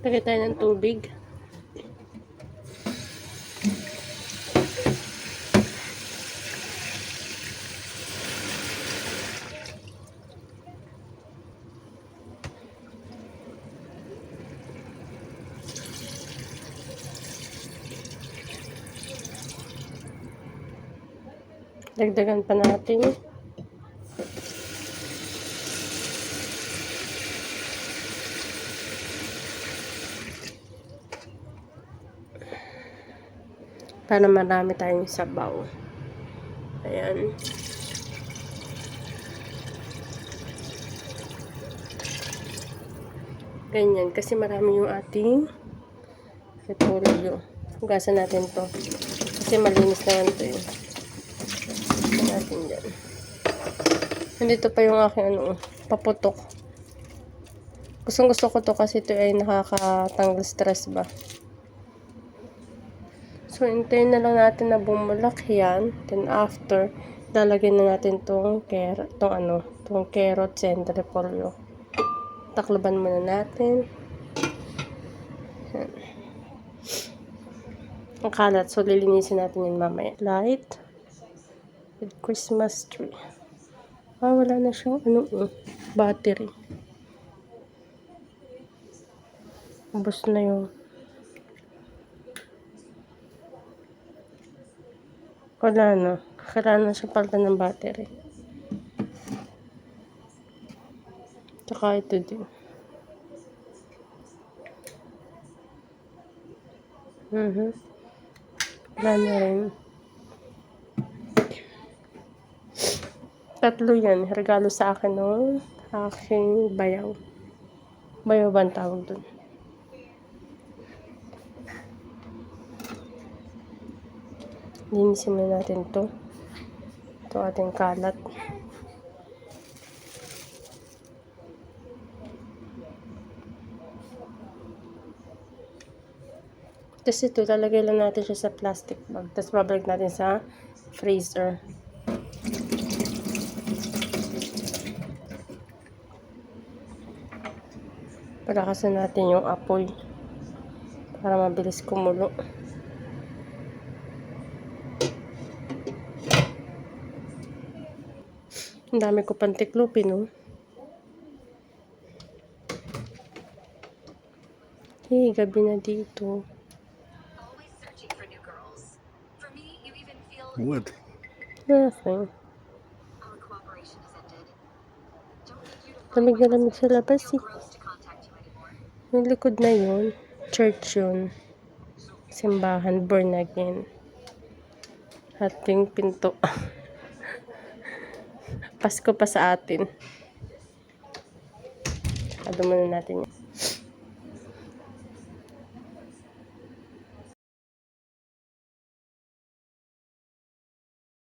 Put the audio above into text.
Lagay tayo ng tubig. Dagdagan pa natin. Para marami tayong sabaw. Ayan. Ganyan. Kasi marami yung ating repolyo. Hugasan natin to. Kasi malinis naman to yun. Hugasan natin dyan. Nandito pa yung aking paputok. Gustong gusto ko to kasi ito ay nakakatanggal stress ba. So, hintayin na lang natin na bumulak yan. Then, after, lalagyan na natin tong carrots and repolyo. Taklaban muna natin. Yan. Ang kalat. So, lilinisin natin yun mamaya. Light. With Christmas tree. Wala na siyang battery. Ubos na yung wala na. Kailangan na siya palitan ng battery. Tsaka ito din. Wala na rin. Tatlo yan. Regalo sa akin ng aking bayaw. Bayaw ba ang tawag dun? Linisin na natin to. Ito ating kalat. Tapos ito, lalagay lang natin siya sa plastic bag. Tapos babalik natin sa freezer. Palakasan natin yung apoy para mabilis kumulo. Ang dami ko pang tiklopin, no? Gabi na dito. What? Nothing. Lamig na lamig sa labas, eh. Yung likod na yun, church yun. Simbahan, born again. Ating pinto. Pasko pa sa atin. Saka muna natin yan.